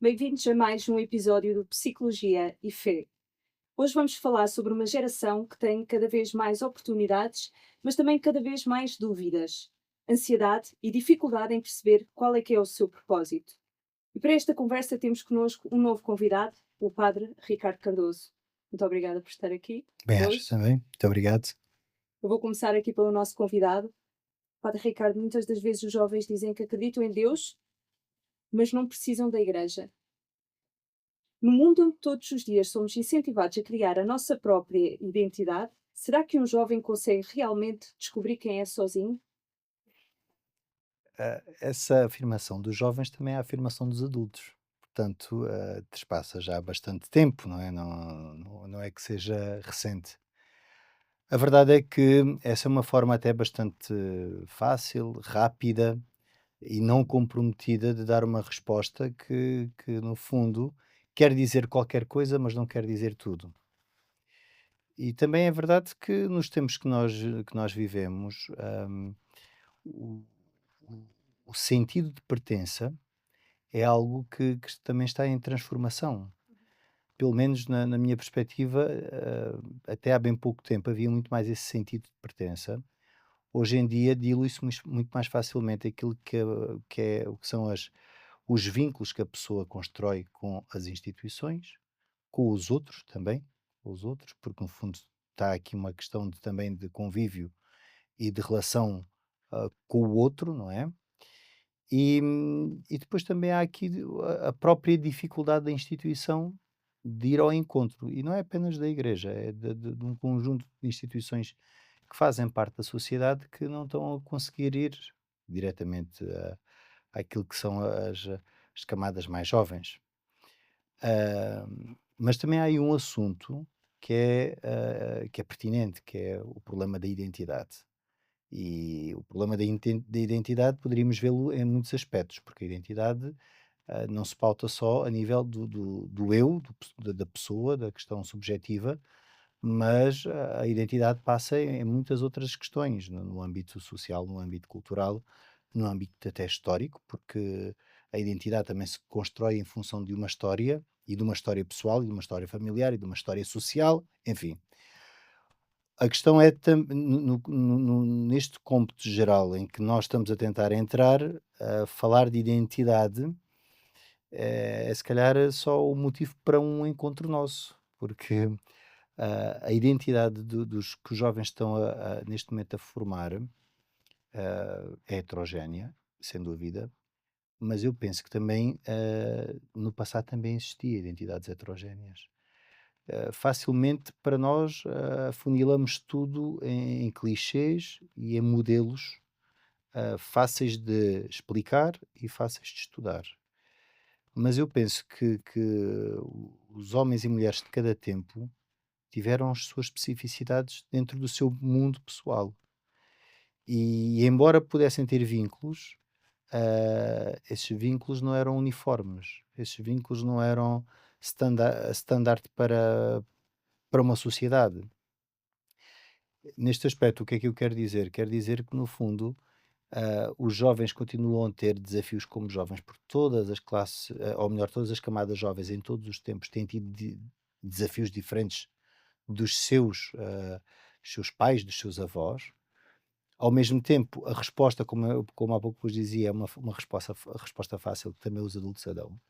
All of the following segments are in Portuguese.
Bem-vindos a mais um episódio do Psicologia e Fé. Hoje vamos falar sobre uma geração que tem cada vez mais oportunidades, mas também cada vez mais dúvidas, ansiedade e dificuldade em perceber qual é que é o seu propósito. E para esta conversa temos connosco um novo convidado, o Padre Ricardo Cardoso. Muito obrigada por estar aqui Bem, acho hoje. também. Muito obrigado. Eu vou começar aqui pelo nosso convidado. Padre Ricardo, muitas das vezes os jovens dizem que acreditam em Deus, mas não precisam da Igreja. No mundo onde todos os dias somos incentivados a criar a nossa própria identidade, será que um jovem consegue realmente descobrir quem é sozinho? Essa afirmação dos jovens também é a afirmação dos adultos. Portanto, trespassa já há bastante tempo, não é? Não é que seja recente. A verdade é que essa é uma forma até bastante fácil, rápida e não comprometida de dar uma resposta que no fundo, quer dizer qualquer coisa, mas não quer dizer tudo. E também é verdade que nos tempos que nós vivemos, o o o sentido de pertença é algo que também está em transformação. Pelo menos na minha perspectiva, até há bem pouco tempo havia muito mais esse sentido de pertença. Hoje em dia dilui-se muito mais facilmente aquilo o que são os vínculos que a pessoa constrói com as instituições, com os outros também, com os outros, porque no fundo está aqui uma questão também de convívio e de relação, com o outro, não é? E depois também há aqui a própria dificuldade da instituição de ir ao encontro, e não é apenas da igreja, é de um conjunto de instituições que fazem parte da sociedade que não estão a conseguir ir diretamente àquilo que são as camadas mais jovens. Mas também há aí um assunto que é pertinente, que é o problema da identidade. E o problema da identidade poderíamos vê-lo em muitos aspectos, porque a identidade, não se pauta só a nível do eu, da pessoa, da questão subjetiva, mas a identidade passa em muitas outras questões, no âmbito social, no âmbito cultural, no âmbito até histórico, porque a identidade também se constrói em função de uma história, e de uma história pessoal, e de uma história familiar, e de uma história social, enfim. A questão é neste cômputo geral em que nós estamos a tentar entrar, falar de identidade, é se calhar só o motivo para um encontro nosso, porque a identidade dos que os jovens estão neste momento a formar, é heterogénea, sem dúvida, mas eu penso que também, no passado também existia identidades heterogéneas. Facilmente para nós, afunilamos tudo em clichês e em modelos, fáceis de explicar e fáceis de estudar. Mas eu penso que os homens e mulheres de cada tempo tiveram as suas especificidades dentro do seu mundo pessoal. E embora pudessem ter vínculos, esses vínculos não eram uniformes, esses vínculos não eram standard para uma sociedade. Neste aspecto, o que é que eu quero dizer? Quero dizer que, no fundo, os jovens continuam a ter desafios como jovens, porque todas as classes, ou melhor, todas as camadas jovens em todos os tempos têm tido desafios diferentes dos seus pais, dos seus avós. Ao mesmo tempo, a resposta, como há pouco vos dizia, é uma resposta fácil que também os adultos a dão.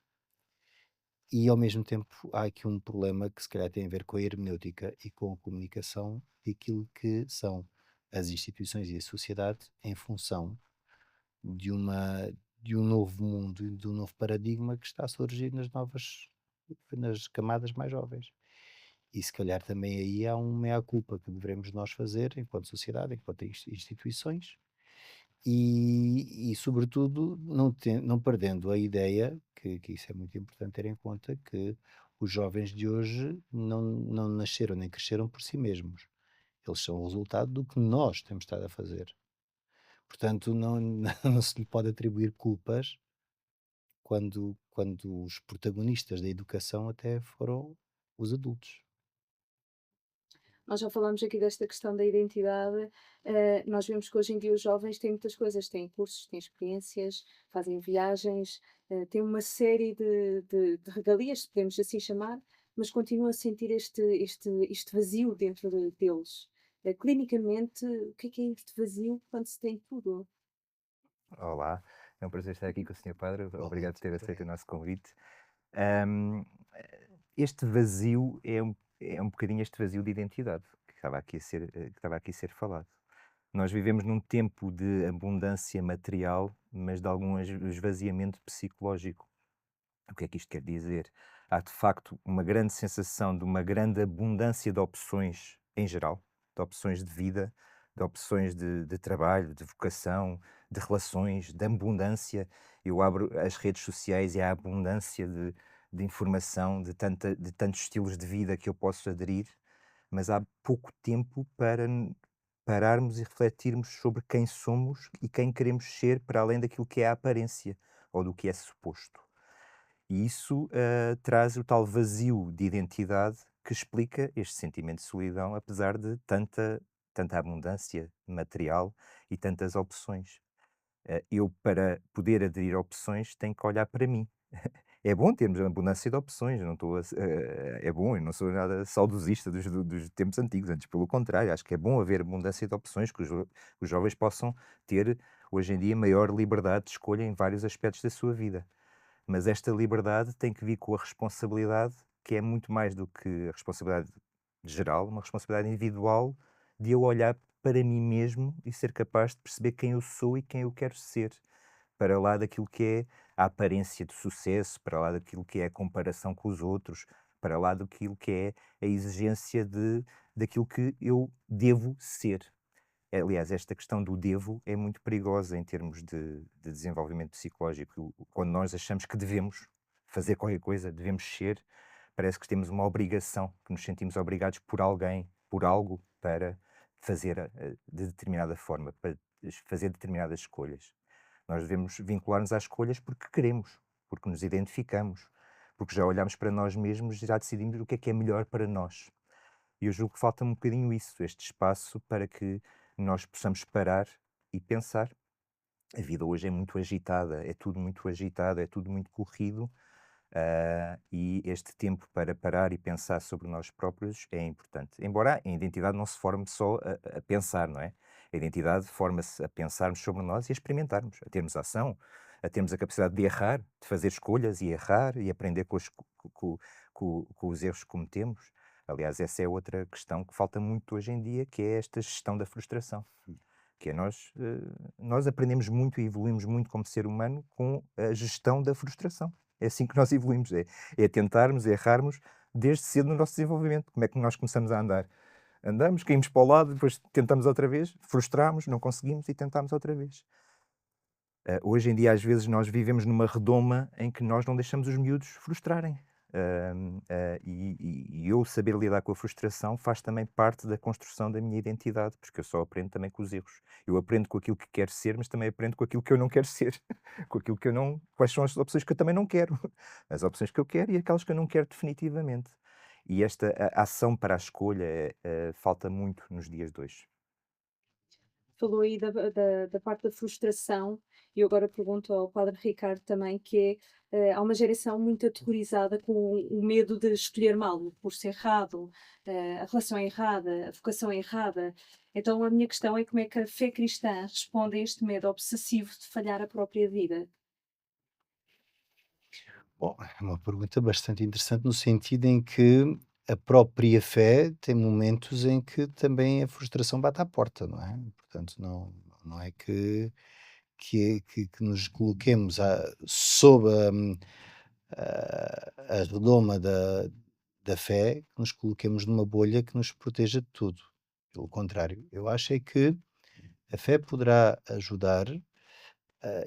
E ao mesmo tempo há aqui um problema que se calhar tem a ver com a hermenêutica e com a comunicação daquilo que são as instituições e a sociedade em função de uma de um novo mundo e de um novo paradigma que está a surgir nas camadas mais jovens. E se calhar também aí há um mea-culpa que devemos nós fazer enquanto sociedade, enquanto instituições, e sobretudo não perdendo a ideia, que isso é muito importante ter em conta, que os jovens de hoje não nasceram nem cresceram por si mesmos. Eles são o resultado do que nós temos estado a fazer. Portanto, não não se lhe pode atribuir culpas quando os protagonistas da educação até foram os adultos. Nós já falámos aqui desta questão da identidade. Nós vemos que hoje em dia os jovens têm muitas coisas, têm cursos, têm experiências, fazem viagens, têm uma série de regalias, se podemos assim chamar, mas continuam a sentir este vazio dentro deles. Clinicamente, o que é este vazio quando se tem tudo? Olá, é um prazer estar aqui com o Senhor Padre. Olá, Obrigado por ter aceito o obrigado. nosso convite. Ahm, este vazio é um bocadinho este vazio de identidade que estava aqui que estava aqui a ser falado. Nós vivemos num tempo de abundância material, mas de algum esvaziamento psicológico. O que é que isto quer dizer? Há de facto uma grande sensação de uma grande abundância de opções em geral, de opções de vida, de opções de trabalho, de vocação, de relações, de abundância. Eu abro as redes sociais e há abundância de informação, de tantos estilos de vida que eu posso aderir, mas há pouco tempo para pararmos e refletirmos sobre quem somos e quem queremos ser para além daquilo que é a aparência ou do que é suposto. E isso, traz o tal vazio de identidade que explica este sentimento de solidão, apesar de tanta abundância material e tantas opções. Eu, para poder aderir a opções, tenho que olhar para mim. É bom termos abundância de opções, eu não estou é bom, eu não sou nada saudosista dos tempos antigos, antes pelo contrário, acho que é bom haver abundância de opções, que os jovens possam ter, hoje em dia, maior liberdade de escolha em vários aspectos da sua vida. Mas esta liberdade tem que vir com a responsabilidade, que é muito mais do que a responsabilidade geral, uma responsabilidade individual de eu olhar para mim mesmo e ser capaz de perceber quem eu sou e quem eu quero ser, para lá daquilo que é a aparência de sucesso, para lá daquilo que é a comparação com os outros, para lá daquilo que é a exigência daquilo que eu devo ser. Aliás, esta questão do devo é muito perigosa em termos de desenvolvimento psicológico. Quando nós achamos que devemos fazer qualquer coisa, devemos ser, parece que temos uma obrigação, que nos sentimos obrigados por alguém, por algo, para fazer de determinada forma, para fazer determinadas escolhas. Nós devemos vincular-nos às escolhas porque queremos, porque nos identificamos, porque já olhamos para nós mesmos e já decidimos o que é melhor para nós. E eu julgo que falta um bocadinho isso, este espaço para que nós possamos parar e pensar. A vida hoje é muito agitada, é tudo muito agitado, é tudo muito corrido, e este tempo para parar e pensar sobre nós próprios é importante. Embora a identidade não se forme só a pensar, não é? A identidade forma-se a pensarmos sobre nós e a experimentarmos, a termos ação, a termos a capacidade de errar, de fazer escolhas e errar e aprender com os erros que cometemos. Aliás, essa é outra questão que falta muito hoje em dia, que é esta gestão da frustração. Que é nós aprendemos muito e evoluímos muito como ser humano com a gestão da frustração. É assim que nós evoluímos, é tentarmos, é errarmos desde cedo no nosso desenvolvimento. Como é que nós começamos a andar? Andamos, caímos para o lado, depois tentamos outra vez, frustramos, não conseguimos e tentamos outra vez. Hoje em dia, às vezes, nós vivemos numa redoma em que nós não deixamos os miúdos frustrarem. E eu saber lidar com a frustração faz também parte da construção da minha identidade, porque eu só aprendo também com os erros. Eu aprendo com aquilo que quero ser, mas também aprendo com aquilo que eu não quero ser, com aquilo que eu não. Quais são as opções que eu também não quero, as opções que eu quero e aquelas que eu não quero definitivamente. E esta ação para a escolha falta muito nos dias de hoje. Falou aí da parte da frustração, e eu agora pergunto ao Padre Ricardo também, que é, há uma geração muito aterrorizada com o medo de escolher mal, o curso errado, a relação é errada, a vocação é errada. Então a minha questão é como é que a fé cristã responde a este medo obsessivo de falhar a própria vida? Bom, é uma pergunta bastante interessante no sentido em que a própria fé tem momentos em que também a frustração bate à porta, não é? Portanto, não é que nos coloquemos sob a redoma da fé, que nos coloquemos numa bolha que nos proteja de tudo. Pelo contrário, eu acho é que a fé poderá ajudar,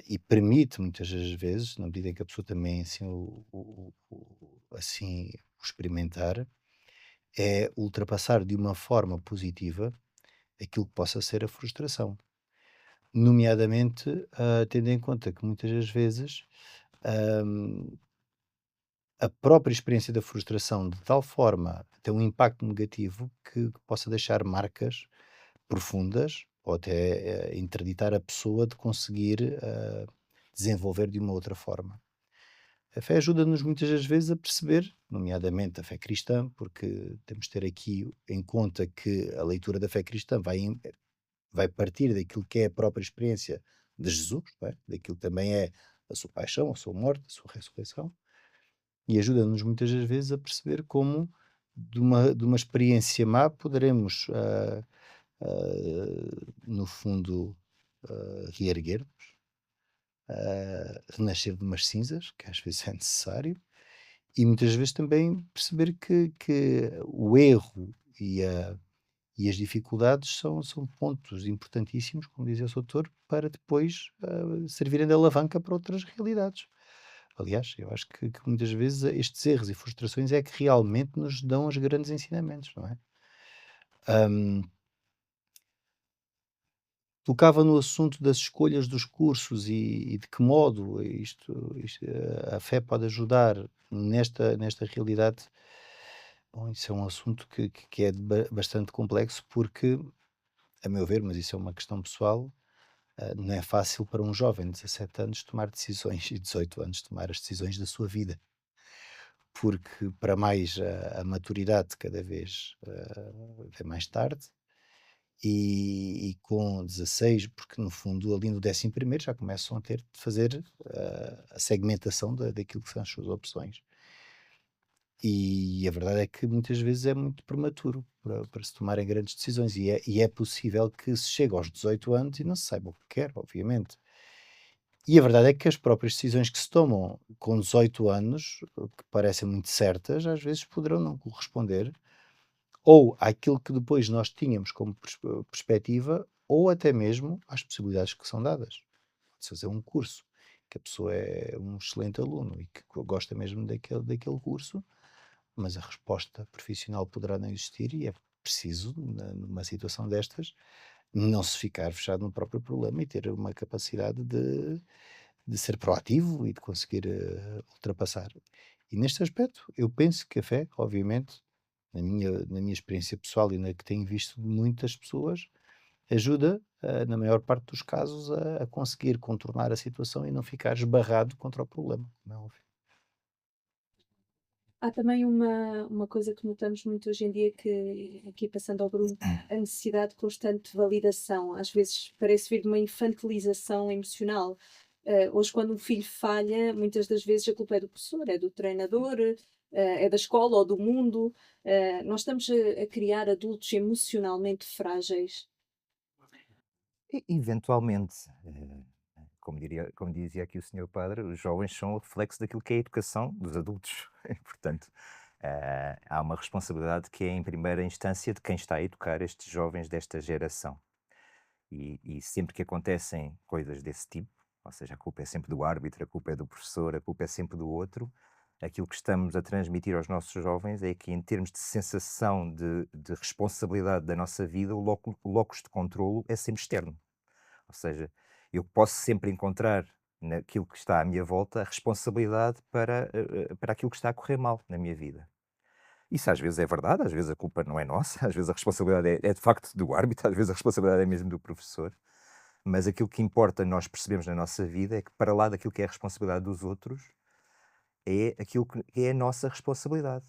e permite muitas das vezes, na medida em que a pessoa também assim assim o experimentar, é ultrapassar de uma forma positiva aquilo que possa ser a frustração. Nomeadamente, tendo em conta que muitas das vezes, hum, a própria experiência da frustração de tal forma tem um impacto negativo que possa deixar marcas profundas ou até interditar a pessoa de conseguir desenvolver de uma outra forma. A fé ajuda-nos muitas das vezes a perceber, nomeadamente a fé cristã, porque temos de ter aqui em conta que a leitura da fé cristã vai partir daquilo que é a própria experiência de Jesus, não é? Daquilo que também é a sua paixão, a sua morte, a sua ressurreição, e ajuda-nos muitas das vezes a perceber como de uma experiência má poderemos, no fundo, reerguer-nos, renascer de umas cinzas, que às vezes é necessário, e muitas vezes também perceber que o erro e as dificuldades são pontos importantíssimos, como dizia o seu autor, para depois servirem de alavanca para outras realidades. Aliás, eu acho que muitas vezes estes erros e frustrações é que realmente nos dão os grandes ensinamentos, não é? Ahm, Tocava no assunto das escolhas dos cursos e de que modo a fé pode ajudar nesta realidade. Bom, isso é um assunto que é bastante complexo porque, a meu ver, mas isso é uma questão pessoal, não é fácil para um jovem de 17 anos tomar decisões e 18 anos tomar as decisões da sua vida, porque para mais a maturidade cada vez vem mais tarde e com 16, porque no fundo ali no 11º já começam a ter de fazer a segmentação daquilo que são as suas opções. E a verdade é que muitas vezes é muito prematuro para se tomarem grandes decisões e é possível que se chegue aos 18 anos e não se saiba o que quer, obviamente. E a verdade é que as próprias decisões que se tomam com 18 anos, que parecem muito certas, às vezes poderão não corresponder ou àquilo que depois nós tínhamos como perspectiva, ou até mesmo às possibilidades que são dadas. Pode-se fazer um curso, que a pessoa é um excelente aluno e que gosta mesmo daquele curso, mas a resposta profissional poderá não existir e é preciso, numa situação destas, não se ficar fechado no próprio problema e ter uma capacidade de ser proativo e de conseguir ultrapassar. E neste aspecto, eu penso que a fé, obviamente, na minha experiência pessoal e na que tenho visto de muitas pessoas, ajuda, na maior parte dos casos, a conseguir contornar a situação e não ficar esbarrado contra o problema, como é óbvio. Há também uma coisa que notamos muito hoje em dia, que aqui passando ao Bruno, a necessidade de constante validação. Às vezes parece vir de uma infantilização emocional. Hoje, quando um filho falha, muitas das vezes a culpa é do professor, é do treinador, é da escola ou do mundo. Nós estamos a criar adultos emocionalmente frágeis. Eventualmente, como dizia aqui o senhor padre, os jovens são o reflexo daquilo que é a educação dos adultos. E, portanto, há uma responsabilidade que é, em primeira instância, de quem está a educar estes jovens desta geração. E sempre que acontecem coisas desse tipo, ou seja, a culpa é sempre do árbitro, a culpa é do professor, a culpa é sempre do outro, aquilo que estamos a transmitir aos nossos jovens é que, em termos de sensação de responsabilidade da nossa vida, o locus de controlo é sempre externo. Ou seja, eu posso sempre encontrar naquilo que está à minha volta a responsabilidade para aquilo que está a correr mal na minha vida. Isso às vezes é verdade, às vezes a culpa não é nossa, às vezes a responsabilidade é de facto do árbitro, às vezes a responsabilidade é mesmo do professor. Mas aquilo que importa nós percebemos na nossa vida é que, para lá daquilo que é a responsabilidade dos outros, é aquilo que é a nossa responsabilidade.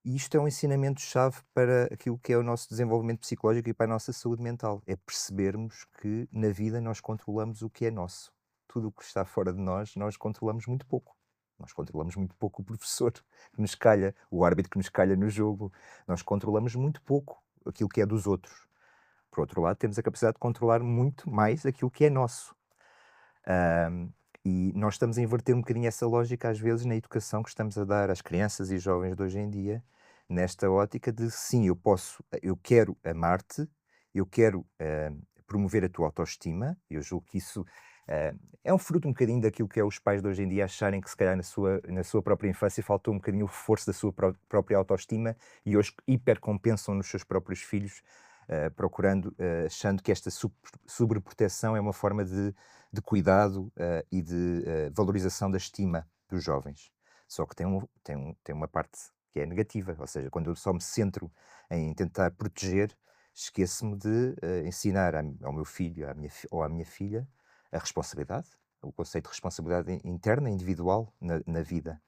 E isto é um ensinamento-chave para aquilo que é o nosso desenvolvimento psicológico e para a nossa saúde mental. É percebermos que na vida nós controlamos o que é nosso. Tudo o que está fora de nós controlamos muito pouco. Nós controlamos muito pouco o professor que nos calha, o árbitro que nos calha no jogo. Nós controlamos muito pouco aquilo que é dos outros. Por outro lado, temos a capacidade de controlar muito mais aquilo que é nosso. Ahm, e nós estamos a inverter um bocadinho essa lógica, às vezes, na educação que estamos a dar às crianças e jovens de hoje em dia, nesta ótica de sim, eu quero amar-te, eu quero promover a tua autoestima. Eu julgo que isso é um fruto um bocadinho daquilo que é os pais de hoje em dia acharem que, se calhar, na sua própria infância faltou um bocadinho o reforço da sua própria autoestima e hoje hipercompensam nos seus próprios filhos, achando que esta sobreproteção é uma forma de cuidado e de valorização da estima dos jovens. Só que tem uma parte que é negativa, ou seja, quando eu só me centro em tentar proteger, esqueço-me de ensinar ao meu filho ou à minha filha a responsabilidade, o conceito de responsabilidade interna, individual na vida.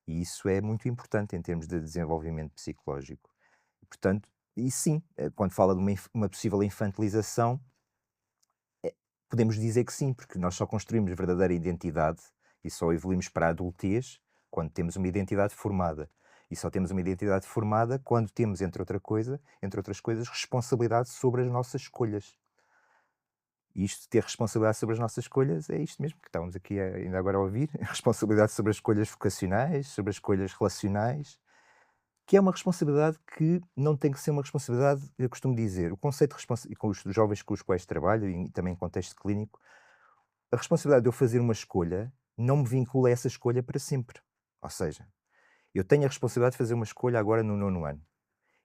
E isso é muito importante em termos de desenvolvimento psicológico. E, portanto, e sim, quando fala de uma possível infantilização, podemos dizer que sim, porque nós só construímos verdadeira identidade e só evoluímos para a adultez quando temos uma identidade formada. E só temos uma identidade formada quando temos, entre outras coisas, responsabilidade sobre as nossas escolhas. E isto de ter responsabilidade sobre as nossas escolhas é isto mesmo que estamos aqui ainda agora a ouvir, responsabilidade sobre as escolhas vocacionais, sobre as escolhas relacionais, que é uma responsabilidade que não tem que ser uma responsabilidade, eu costumo dizer, o conceito de responsabilidade, com os jovens com os quais trabalho e também em contexto clínico, a responsabilidade de eu fazer uma escolha não me vincula a essa escolha para sempre. Ou seja, eu tenho a responsabilidade de fazer uma escolha agora no nono ano.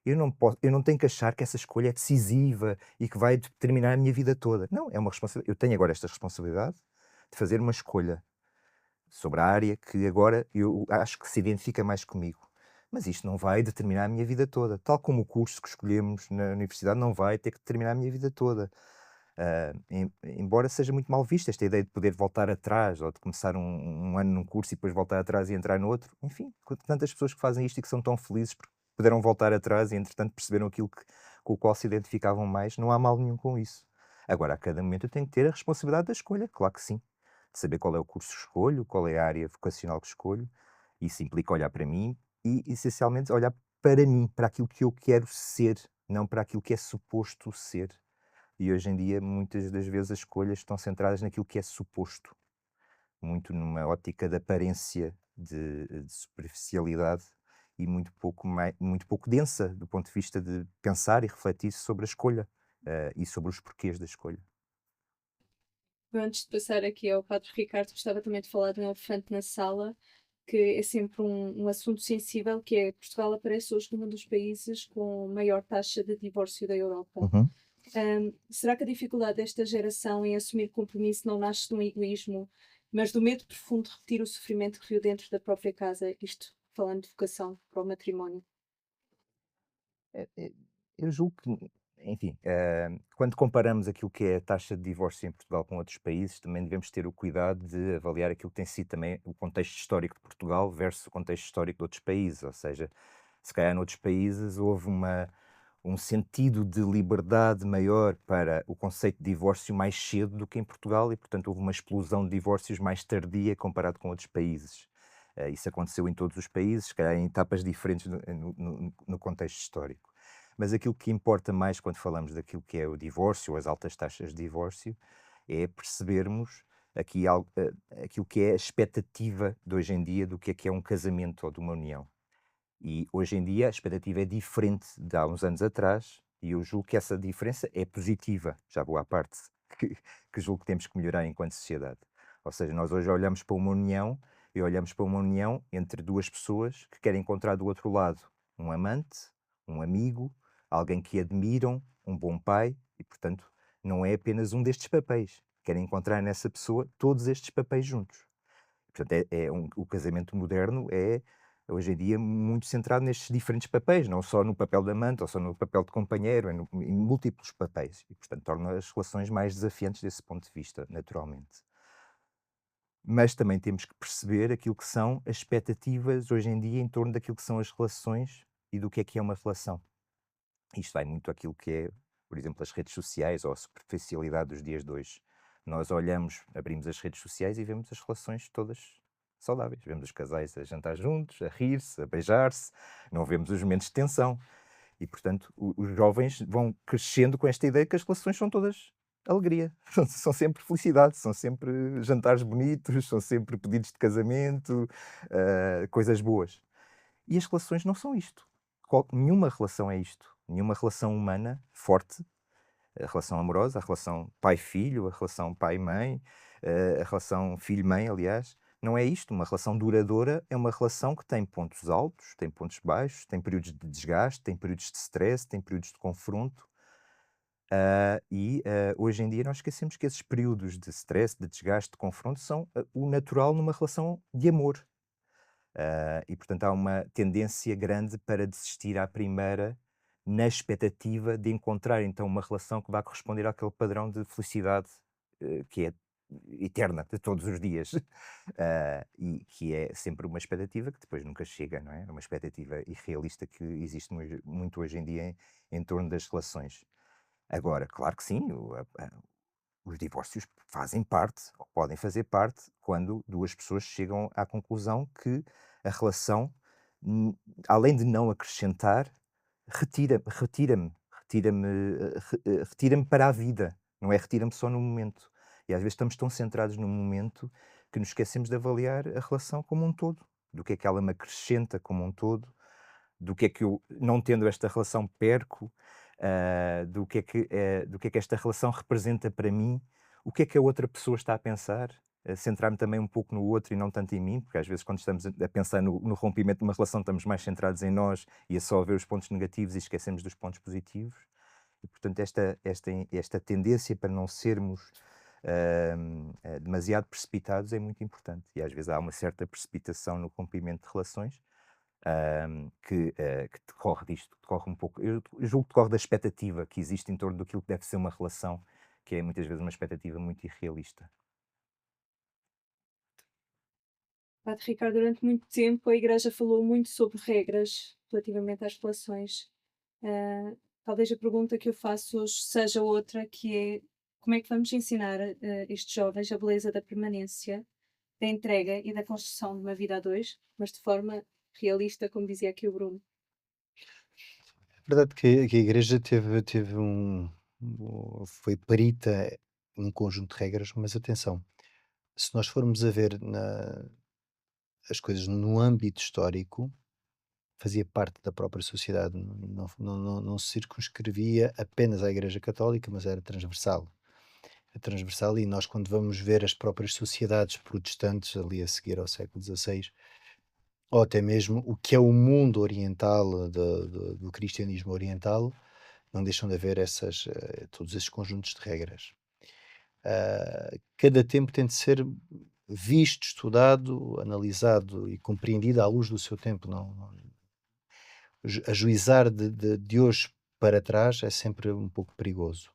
Eu não tenho que achar que essa escolha é decisiva e que vai determinar a minha vida toda. Não, é uma responsabilidade. Eu tenho agora esta responsabilidade de fazer uma escolha sobre a área que agora eu acho que se identifica mais comigo. Mas isto não vai determinar a minha vida toda. Tal como o curso que escolhemos na universidade não vai ter que determinar a minha vida toda. Embora seja muito mal vista esta ideia de poder voltar atrás ou de começar um ano num curso e depois voltar atrás e entrar no outro. Enfim, tantas pessoas que fazem isto e que são tão felizes porque puderam voltar atrás e entretanto perceberam aquilo com o qual se identificavam mais, não há mal nenhum com isso. Agora, a cada momento eu tenho que ter a responsabilidade da escolha, claro que sim. De saber qual é o curso que escolho, qual é a área vocacional que escolho. Isso implica olhar para mim e, essencialmente, olhar para mim, para aquilo que eu quero ser, não para aquilo que é suposto ser. E hoje em dia, muitas das vezes, as escolhas estão centradas naquilo que é suposto, muito numa ótica de aparência, de superficialidade e muito pouco densa do ponto de vista de pensar e refletir sobre a escolha, e sobre os porquês da escolha. Antes de passar aqui ao Padre Ricardo, gostava também de falar de um elefante na sala, que é sempre um assunto sensível, que é Portugal aparece hoje como um dos países com maior taxa de divórcio da Europa. Uhum. Será que a dificuldade desta geração em assumir compromisso não nasce de um egoísmo, mas do medo profundo de repetir o sofrimento que viu dentro da própria casa? Isto falando de vocação para o matrimónio. Eu julgo que, enfim, quando comparamos aquilo que é a taxa de divórcio em Portugal com outros países, também devemos ter o cuidado de avaliar aquilo que tem sido também o contexto histórico de Portugal versus o contexto histórico de outros países. Ou seja, se calhar noutros países houve um sentido de liberdade maior para o conceito de divórcio mais cedo do que em Portugal e, portanto, houve uma explosão de divórcios mais tardia comparado com outros países. Isso aconteceu em todos os países, se calhar em etapas diferentes no contexto histórico. Mas aquilo que importa mais quando falamos daquilo que é o divórcio, ou as altas taxas de divórcio, é percebermos aquilo que é a expectativa de hoje em dia do que é um casamento ou de uma união. E hoje em dia a expectativa é diferente de há uns anos atrás, e eu julgo que essa diferença é positiva. Já vou à parte que, que julgo que temos que melhorar enquanto sociedade. Ou seja, nós hoje olhamos para uma união e olhamos para uma união entre duas pessoas que querem encontrar do outro lado um amante, um amigo, alguém que admiram, um bom pai, e portanto não é apenas um destes papéis. Querem encontrar nessa pessoa todos estes papéis juntos. Portanto, o casamento moderno é, hoje em dia, muito centrado nestes diferentes papéis, não só no papel de amante ou só no papel de companheiro, em múltiplos papéis. E, portanto, torna as relações mais desafiantes desse ponto de vista, naturalmente. Mas também temos que perceber aquilo que são as expectativas hoje em dia em torno daquilo que são as relações e do que é uma relação. Isto vai muito àquilo que é, por exemplo, as redes sociais ou a superficialidade dos dias de hoje. Nós olhamos, abrimos as redes sociais e vemos as relações todas saudáveis. Vemos os casais a jantar juntos, a rir-se, a beijar-se, não vemos os momentos de tensão. E, portanto, os jovens vão crescendo com esta ideia que as relações são todas alegria, são sempre felicidade, são sempre jantares bonitos, são sempre pedidos de casamento, coisas boas. E as relações não são isto. Nenhuma relação é isto. Nenhuma relação humana forte, a relação amorosa, a relação pai-filho, a relação pai-mãe, a relação filho-mãe, aliás, não é isto. Uma relação duradoura é uma relação que tem pontos altos, tem pontos baixos, tem períodos de desgaste, tem períodos de stress, tem períodos de confronto. Hoje em dia nós esquecemos que esses períodos de stress, de desgaste, de confronto são o natural numa relação de amor. E, portanto, há uma tendência grande para desistir à primeira, na expectativa de encontrar então uma relação que vá corresponder àquele padrão de felicidade, que é eterna, de todos os dias. E que é sempre uma expectativa que depois nunca chega, não é? É uma expectativa irrealista que existe muito hoje em dia em torno das relações. Agora, claro que sim, os divórcios fazem parte, ou podem fazer parte, quando duas pessoas chegam à conclusão que a relação, hum, além de não acrescentar, retira-me para a vida, não é retira-me só no momento. E às vezes estamos tão centrados no momento que nos esquecemos de avaliar a relação como um todo, do que é que ela me acrescenta como um todo, do que é que eu, não tendo esta relação, perco, do que é que esta relação representa para mim, o que é que a outra pessoa está a pensar, centrar-me também um pouco no outro e não tanto em mim, porque às vezes quando estamos a pensar no rompimento de uma relação estamos mais centrados em nós e a só ver os pontos negativos e esquecemos dos pontos positivos. E portanto esta tendência para não sermos demasiado precipitados é muito importante. E às vezes há uma certa precipitação no rompimento de relações, que decorre disto, decorre um pouco. Eu julgo que decorre da expectativa que existe em torno daquilo que deve ser uma relação, que é muitas vezes uma expectativa muito irrealista. Padre Ricardo, durante muito tempo a Igreja falou muito sobre regras relativamente às relações. Talvez a pergunta que eu faço hoje seja outra, que é como é que vamos ensinar estes jovens a beleza da permanência, da entrega e da construção de uma vida a dois, mas de forma realista, como dizia aqui o Bruno. É verdade que a igreja foi perita num conjunto de regras, mas atenção, se nós formos a ver as coisas no âmbito histórico, fazia parte da própria sociedade, não se circunscrevia apenas à Igreja Católica, mas era transversal. É transversal, e nós, quando vamos ver as próprias sociedades protestantes ali a seguir ao século XVI, ou até mesmo o que é o mundo oriental, do cristianismo oriental, não deixam de haver todos esses conjuntos de regras. Cada tempo tem de ser visto, estudado, analisado e compreendido à luz do seu tempo. Ajuizar de hoje para trás é sempre um pouco perigoso.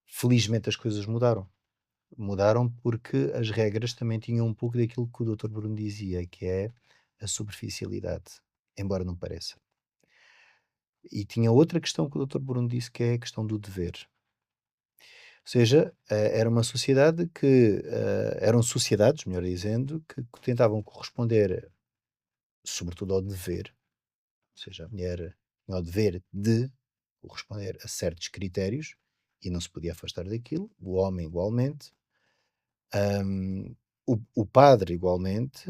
Felizmente as coisas mudaram. Mudaram porque as regras também tinham um pouco daquilo que o Dr. Bruno dizia, que é a superficialidade, embora não pareça. E tinha outra questão que o Dr. Bruno disse, que é a questão do dever. Ou seja, era uma sociedade eram sociedades, melhor dizendo, que tentavam corresponder sobretudo ao dever, ou seja, a mulher tinha o dever de corresponder a certos critérios e não se podia afastar daquilo, o homem igualmente, hum, o padre igualmente,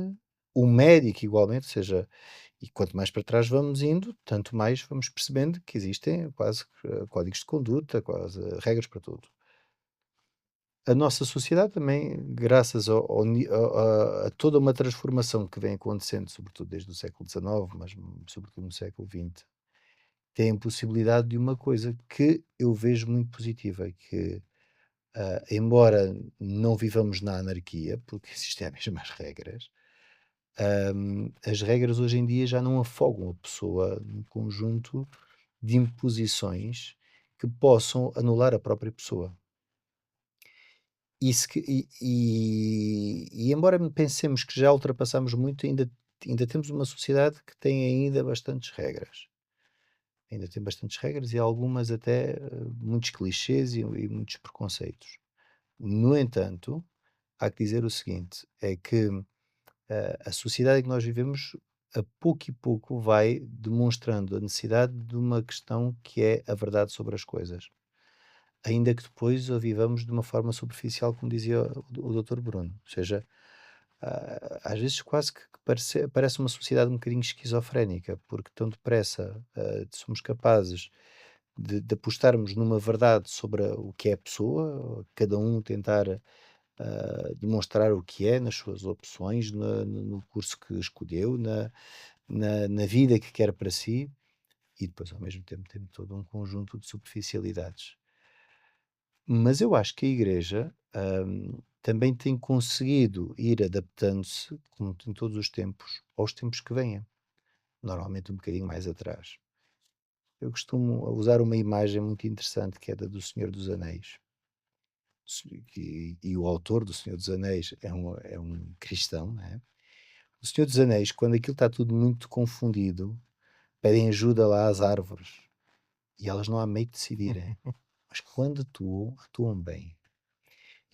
o médico igualmente, ou seja, e quanto mais para trás vamos indo, tanto mais vamos percebendo que existem quase códigos de conduta, quase regras para tudo. A nossa sociedade também, graças a toda uma transformação que vem acontecendo, sobretudo desde o século XIX, mas sobretudo no século XX, tem a possibilidade de uma coisa que eu vejo muito positiva, que embora não vivamos na anarquia, porque existem as mesmas regras, as regras hoje em dia já não afogam a pessoa num conjunto de imposições que possam anular a própria pessoa. E embora pensemos que já ultrapassamos muito, ainda temos uma sociedade que tem ainda bastantes regras. Ainda tem bastantes regras e algumas até muitos clichês e muitos preconceitos. No entanto, há que dizer o seguinte: é que a sociedade em que nós vivemos, a pouco e pouco, vai demonstrando a necessidade de uma questão que é a verdade sobre as coisas. Ainda que depois a vivamos de uma forma superficial, como dizia o Dr. Bruno. Ou seja, às vezes quase que parece uma sociedade um bocadinho esquizofrénica, porque tão depressa somos capazes de apostarmos numa verdade sobre o que é a pessoa, cada um tentar demonstrar o que é nas suas opções, no curso que escolheu, na vida que quer para si, e depois ao mesmo tempo tem todo um conjunto de superficialidades. Mas eu acho que a Igreja também tem conseguido ir adaptando-se, como em todos os tempos, aos tempos que vêm, normalmente um bocadinho mais atrás. Eu costumo usar uma imagem muito interessante que é da do Senhor dos Anéis. E o autor do Senhor dos Anéis é um cristão, né? O Senhor dos Anéis, quando aquilo está tudo muito confundido, pedem ajuda lá às árvores e elas não há meio de decidirem. Mas quando atuam, atuam bem.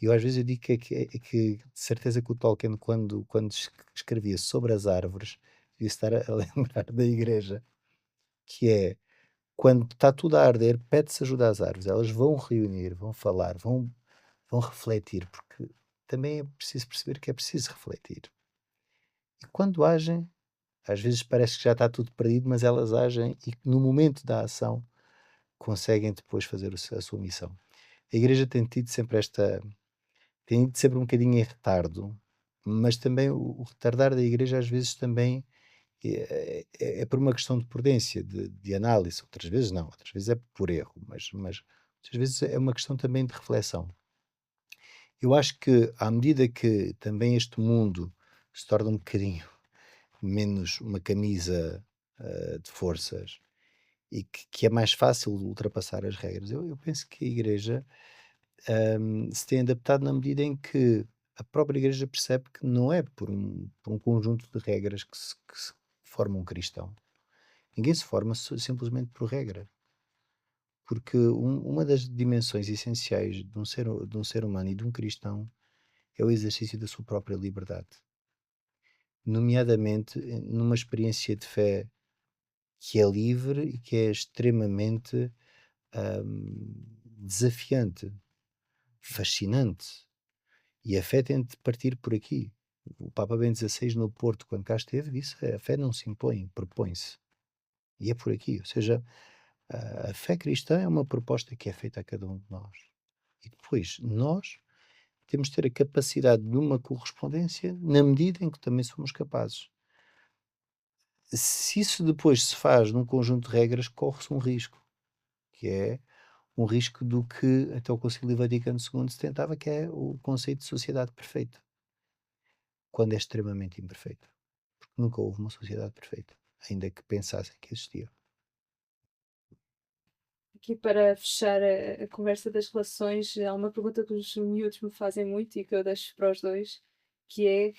E eu às vezes eu digo que de certeza que o Tolkien, quando escrevia sobre as árvores, devia estar a lembrar da igreja, que é quando está tudo a arder, pede-se ajuda às árvores. Elas vão reunir, vão falar, vão refletir, porque também é preciso perceber que é preciso refletir. E quando agem, às vezes parece que já está tudo perdido, mas elas agem e no momento da ação conseguem depois fazer a sua missão. A igreja tem ido sempre um bocadinho em retardo, mas também o retardar da igreja às vezes também é por uma questão de prudência, de análise, outras vezes não, outras vezes é por erro, mas muitas vezes é uma questão também de reflexão. Eu acho que à medida que também este mundo se torna um bocadinho menos uma camisa de forças e que é mais fácil ultrapassar as regras, eu penso que a igreja se tem adaptado na medida em que a própria igreja percebe que não é por um conjunto de regras que se forma um cristão. Ninguém se forma simplesmente por regra. Porque uma das dimensões essenciais de um ser humano e de um cristão é o exercício da sua própria liberdade. Nomeadamente numa experiência de fé que é livre e que é extremamente desafiante, fascinante. E a fé tem de partir por aqui. O Papa Bento XVI no Porto, quando cá esteve, disse: a fé não se impõe, propõe-se. E é por aqui. Ou seja, a fé cristã é uma proposta que é feita a cada um de nós. E depois, nós temos de ter a capacidade de uma correspondência na medida em que também somos capazes. Se isso depois se faz num conjunto de regras, corre-se um risco, que é um risco do que até o Concílio Vaticano II se tentava, que é o conceito de sociedade perfeita, quando é extremamente imperfeita. Porque nunca houve uma sociedade perfeita, ainda que pensassem que existia. Aqui para fechar a conversa das relações, há uma pergunta que os miúdos me fazem muito e que eu deixo para os dois, que é,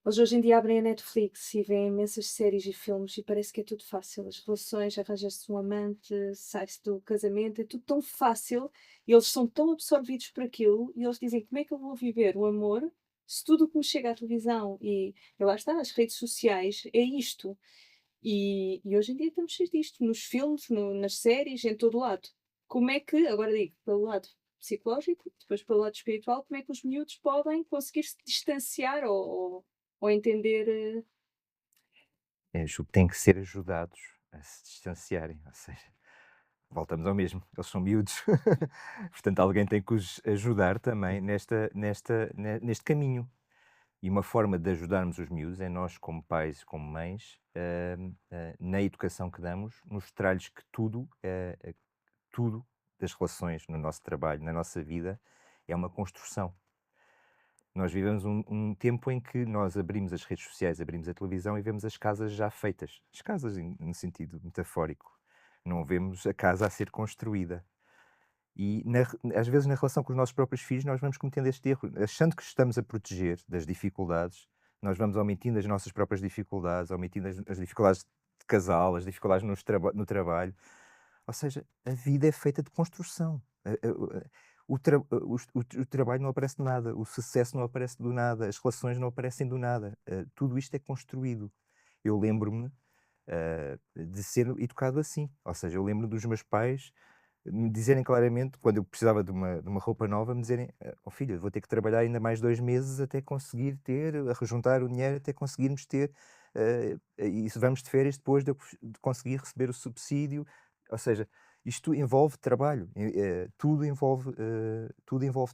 eles hoje em dia abrem a Netflix e veem imensas séries e filmes e parece que é tudo fácil. As relações, arranja-se um amante, sai-se do casamento, é tudo tão fácil e eles são tão absorvidos por aquilo e eles dizem como é que eu vou viver o amor se tudo o que me chega à televisão e lá está, as redes sociais, é isto. E hoje em dia estamos cheios disto, nos filmes, nas séries, em todo lado. Como é que, agora digo, pelo lado psicológico, depois pelo lado espiritual, como é que os miúdos podem conseguir se distanciar ou entender. Têm que ser ajudados a se distanciarem, ou seja, voltamos ao mesmo, eles são miúdos. Portanto, alguém tem que os ajudar também neste caminho. E uma forma de ajudarmos os miúdos é nós, como pais, como mães, na educação que damos, mostrar-lhes que tudo das relações no nosso trabalho, na nossa vida, é uma construção. Nós vivemos um tempo em que nós abrimos as redes sociais, abrimos a televisão e vemos as casas já feitas. As casas no sentido metafórico. Não vemos a casa a ser construída. E às vezes na relação com os nossos próprios filhos nós vamos cometendo este erro. Achando que estamos a proteger das dificuldades, nós vamos omitindo as nossas próprias dificuldades, omitindo as dificuldades de casal, as dificuldades no trabalho. Ou seja, a vida é feita de construção. O trabalho não aparece do nada, o sucesso não aparece do nada, as relações não aparecem do nada. Tudo isto é construído. Eu lembro-me de ser educado assim. Ou seja, eu lembro dos meus pais me dizerem claramente, quando eu precisava de uma roupa nova, me dizerem: "Ó filho, eu vou ter que trabalhar ainda mais 2 meses até conseguir ter, a rejuntar o dinheiro até conseguirmos ter, e se vamos de férias depois de conseguir receber o subsídio." Ou seja, isto envolve trabalho, tudo envolve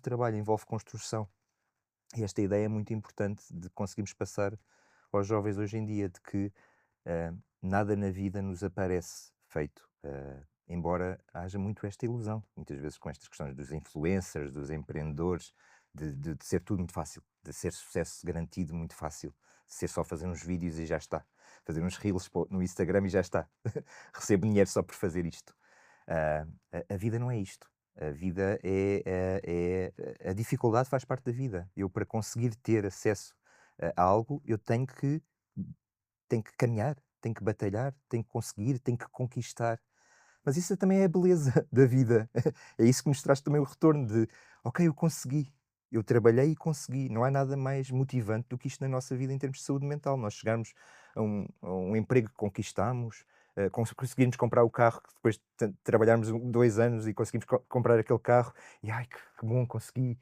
trabalho, envolve construção. E esta ideia é muito importante de conseguirmos passar aos jovens hoje em dia, de que nada na vida nos aparece feito, embora haja muito esta ilusão, muitas vezes com estas questões dos influencers, dos empreendedores, de ser tudo muito fácil, de ser sucesso garantido muito fácil, de ser só fazer uns vídeos e já está, fazer uns reels no Instagram e já está, recebo dinheiro só por fazer isto. A vida não é isto. A vida a dificuldade faz parte da vida. Eu, para conseguir ter acesso a algo, eu tenho que caminhar, tenho que batalhar, tenho que conseguir, tenho que conquistar. Mas isso também é a beleza da vida. É isso que nos traz também o retorno de: "Ok, eu consegui, eu trabalhei e consegui". Não há nada mais motivante do que isto na nossa vida em termos de saúde mental. Nós chegarmos a um emprego que conquistamos, conseguirmos comprar o carro que depois de trabalharmos 2 anos e conseguimos comprar aquele carro e: "Ai, que bom, consegui,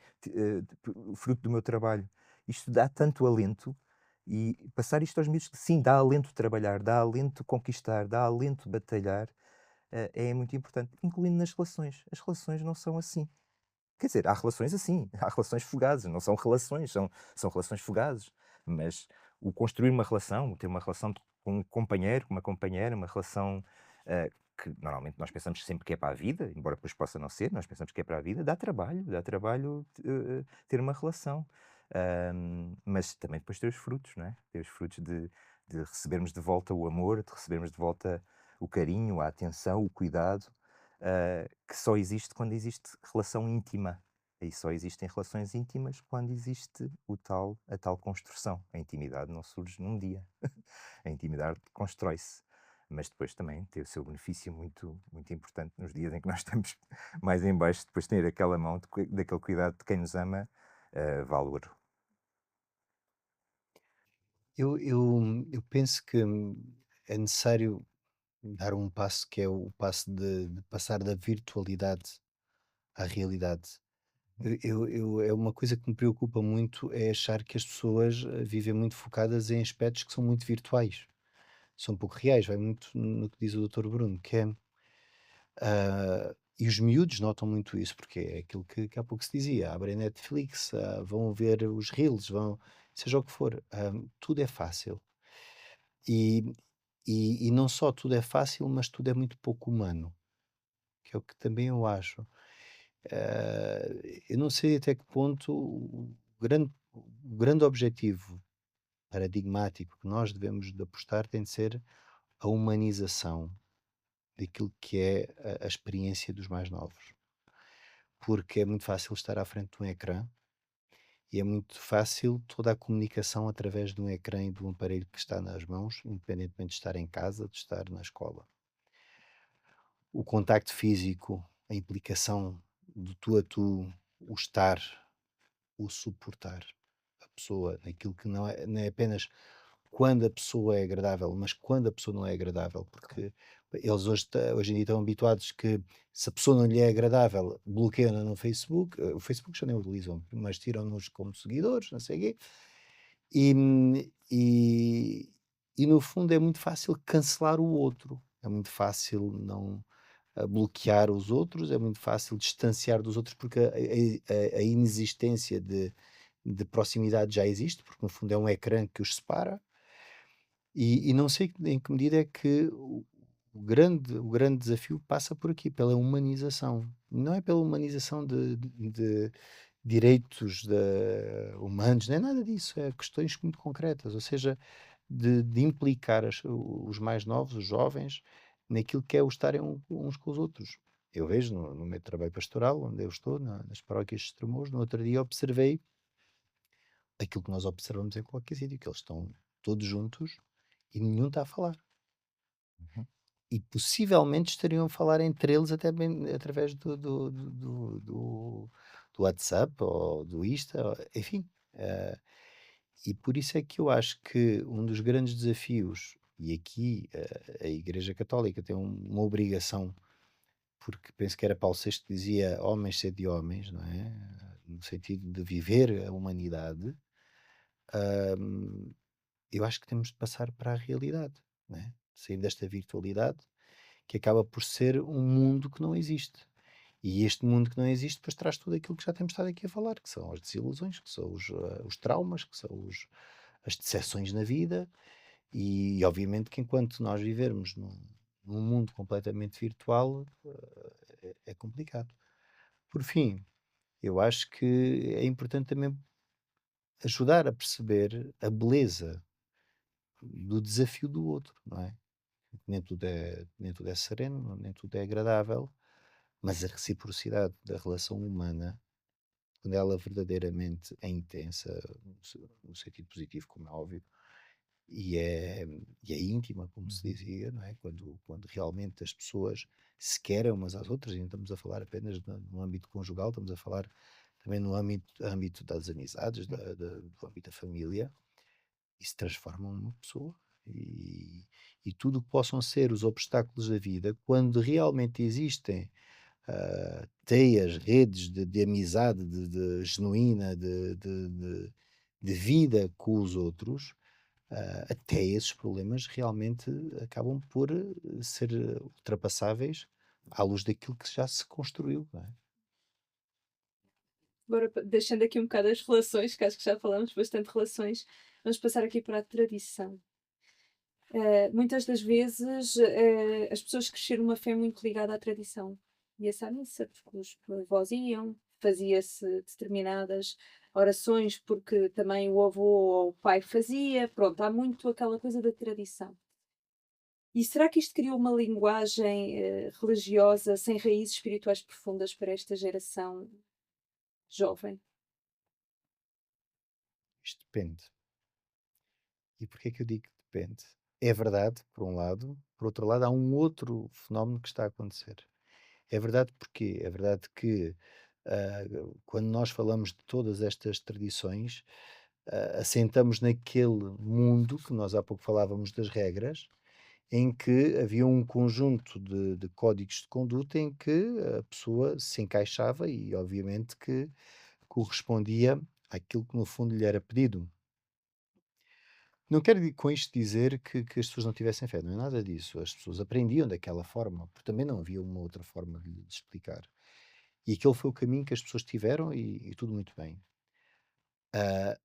fruto do meu trabalho". Isto dá tanto alento e passar isto aos miúdos que sim, dá alento trabalhar, dá alento conquistar, dá alento batalhar, é muito importante, incluindo nas relações. As relações não são assim. Quer dizer, há relações assim, há relações fugazes, não são relações, são relações fugazes. Mas o construir uma relação, o ter uma relação com um companheiro, com uma companheira, uma relação que normalmente nós pensamos sempre que é para a vida, embora depois possa não ser, nós pensamos que é para a vida, dá trabalho ter uma relação. Mas também depois ter os frutos, não é? Ter os frutos de recebermos de volta o amor, de recebermos de volta o carinho, a atenção, o cuidado, que só existe quando existe relação íntima. E só existem relações íntimas quando existe a tal construção. A intimidade não surge num dia. A intimidade constrói-se. Mas depois também tem o seu benefício muito, muito importante nos dias em que nós estamos mais em baixo. Depois ter aquela mão daquele cuidado de quem nos ama, vale ouro. Eu penso que é necessário dar um passo que é o passo de passar da virtualidade à realidade. É uma coisa que me preocupa muito é achar que as pessoas vivem muito focadas em aspectos que são muito virtuais, são pouco reais, vai muito no que diz o doutor Bruno, que é, e os miúdos notam muito isso, porque é aquilo que há pouco se dizia, abrem Netflix, vão ver os reels, vão, seja o que for, tudo é fácil. E, e não só tudo é fácil, mas tudo é muito pouco humano, que é o que também eu acho. Eu não sei até que ponto o grande objetivo paradigmático que nós devemos de apostar tem de ser a humanização daquilo que é a experiência dos mais novos. Porque é muito fácil estar à frente de um ecrã e é muito fácil toda a comunicação através de um ecrã e de um aparelho que está nas mãos, independentemente de estar em casa, de estar na escola. O contacto físico, a implicação do tu a tu, o estar, o suportar a pessoa naquilo que não é apenas quando a pessoa é agradável, mas quando a pessoa não é agradável, Claro. porque eles hoje em dia estão habituados que se a pessoa não lhe é agradável, bloqueiam-na no Facebook, o Facebook já nem utilizam, mas tiram-nos como seguidores, não sei o quê, e, e, e no fundo é muito fácil cancelar o outro, é muito fácil não bloquear os outros, é muito fácil distanciar dos outros porque a inexistência de proximidade já existe, porque no fundo é um ecrã que os separa, e não sei em que medida é que o grande desafio passa por aqui, pela humanização. Não é pela humanização de direitos humanos, nem nada disso, é questões muito concretas, ou seja, de implicar os mais novos, os jovens, naquilo que é o estarem uns com os outros. Eu vejo no meu trabalho pastoral, onde eu estou, nas paróquias de Estremoz, no outro dia observei aquilo que nós observamos em qualquer sítio, que eles estão todos juntos e nenhum está a falar. Uhum. E possivelmente estariam a falar entre eles até bem através do WhatsApp ou do Insta, enfim. Eh, e por isso é que eu acho que um dos grandes desafios, e aqui a Igreja Católica tem uma obrigação, porque penso que era Paulo VI que dizia homens sede homens, não é? No sentido de viver a humanidade, hum, eu acho que temos de passar para a realidade, não é? Sair desta virtualidade que acaba por ser um mundo que não existe. E este mundo que não existe, depois traz tudo aquilo que já temos estado aqui a falar, que são as desilusões, que são os traumas, que são as decepções na vida, e obviamente que enquanto nós vivermos num mundo completamente virtual, é complicado. Por fim, Eu acho que é importante também ajudar a perceber a beleza do desafio do outro, não é? Nem tudo é sereno, nem tudo é agradável, mas a reciprocidade da relação humana, quando ela verdadeiramente é intensa, no sentido positivo, como é óbvio, e é, e é íntima, como se Uhum. dizia, não é? Quando realmente as pessoas se querem umas às outras, e não estamos a falar apenas no âmbito conjugal, estamos a falar também no âmbito das amizades, do âmbito da família, isso transforma uma pessoa. E, e tudo o que possam ser os obstáculos da vida, quando realmente existem teias, redes de amizade, genuína, de vida com os outros, até esses problemas realmente acabam por ser ultrapassáveis à luz daquilo que já se construiu, não é? Agora, deixando aqui um bocado as relações, que acho que já falamos bastante de relações, vamos passar aqui para a tradição. Muitas das vezes, as pessoas cresceram numa fé muito ligada à tradição. Ia-se à missa, porque os avós iam, fazia-se determinadas orações, porque também o avô ou o pai fazia. Pronto, há muito aquela coisa da tradição. E será que isto criou uma linguagem, religiosa sem raízes espirituais profundas para esta geração jovem? Isto depende. E porquê que eu digo que depende? É verdade, por um lado, por outro lado, há um outro fenómeno que está a acontecer. É verdade porque é verdade que ah, quando nós falamos de todas estas tradições, assentamos naquele mundo que nós há pouco falávamos das regras, em que havia um conjunto de códigos de conduta em que a pessoa se encaixava e, obviamente, que correspondia àquilo que no fundo lhe era pedido. Não quero com isto dizer que as pessoas não tivessem fé, não é nada disso. As pessoas aprendiam daquela forma, porque também não havia uma outra forma de lhes explicar. E aquele foi o caminho que as pessoas tiveram e tudo muito bem.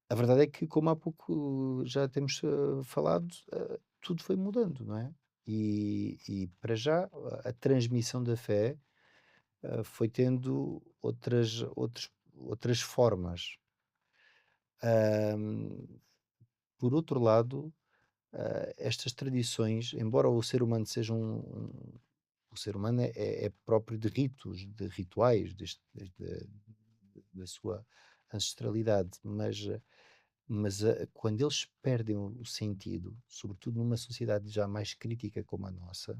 A verdade é que, como há pouco já temos falado, tudo foi mudando, não é? E para já a transmissão da fé foi tendo outras formas. Ahm, por outro lado, estas tradições, embora o ser humano seja o ser humano é próprio de ritos, de rituais, desde da sua ancestralidade, mas quando eles perdem o sentido, sobretudo numa sociedade já mais crítica como a nossa,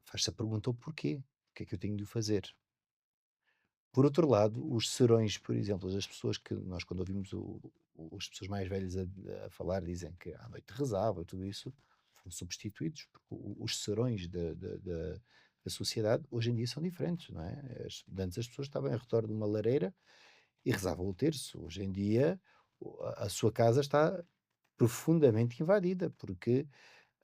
faz-se a pergunta o porquê. O que é que eu tenho de o fazer? Por outro lado, os serões, por exemplo, das pessoas que nós quando ouvimos as pessoas mais velhas a falar, dizem que à noite rezava, tudo isso, foram substituídos, porque os serões da sociedade hoje em dia são diferentes, não é? Antes as pessoas estavam em redor de uma lareira e rezavam o terço. Hoje em dia a sua casa está profundamente invadida, porque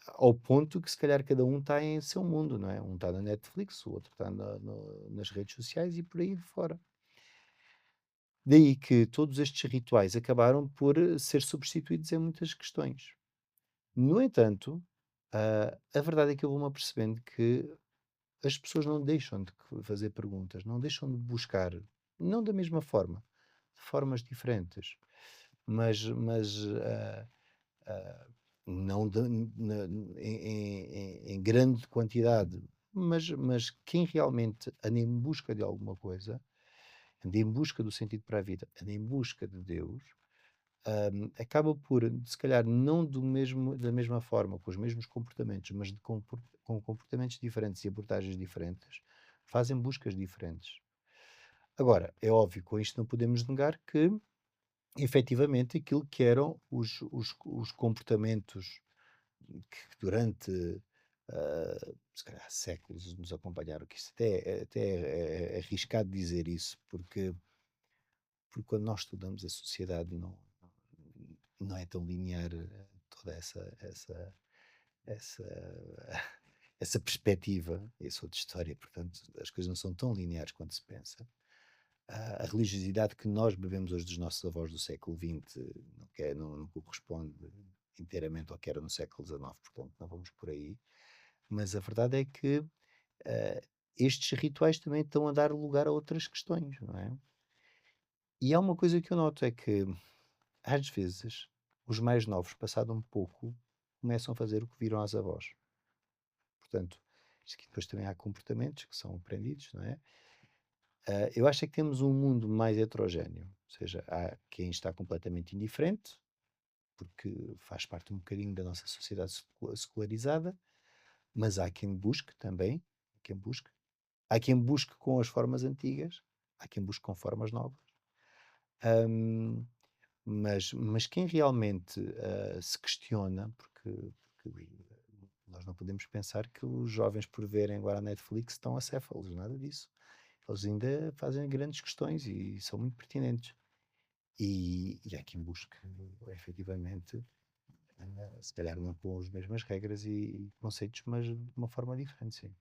ao ponto que se calhar cada um está em seu mundo, não é? Um está na Netflix, o outro está nas redes sociais e por aí fora. Daí que todos estes rituais acabaram por ser substituídos em muitas questões. No entanto, a verdade é que eu vou-me apercebendo que as pessoas não deixam de fazer perguntas, não deixam de buscar, não da mesma forma, de formas diferentes, mas ah, não em grande quantidade, mas quem realmente anda em busca de alguma coisa, anda em busca do sentido para a vida, anda em busca de Deus, acaba por, se calhar, não da mesma forma, com os mesmos comportamentos, mas com comportamentos diferentes e abordagens diferentes, fazem buscas diferentes. Agora, é óbvio, com isto não podemos negar que, efetivamente, aquilo que eram os comportamentos que durante, se calhar, séculos nos acompanharam, que isto até é arriscado dizer isso, porque quando nós estudamos a sociedade não é tão linear toda essa, essa perspectiva, essa outra história, portanto, as coisas não são tão lineares quanto se pensa. A religiosidade que nós bebemos hoje dos nossos avós do século XX não corresponde inteiramente ao que era no século XIX, portanto, não vamos por aí. Mas a verdade é que estes rituais também estão a dar lugar a outras questões, não é? E há uma coisa que eu noto, é que às vezes os mais novos, passado um pouco, começam a fazer o que viram às avós. Portanto, isto aqui depois também há comportamentos que são aprendidos, não é? Eu acho é que temos um mundo mais heterogéneo, ou seja, há quem está completamente indiferente, porque faz parte um bocadinho da nossa sociedade secularizada, mas há quem busque também, quem busque. Há quem busque com as formas antigas, há quem busque com formas novas. Hum, mas quem realmente se questiona, porque nós não podemos pensar que os jovens, por verem agora a Netflix, estão acéfalos, nada disso. Eles ainda fazem grandes questões e são muito pertinentes. E há quem busque, efetivamente, se calhar não com as mesmas regras e conceitos, mas de uma forma diferente, sim.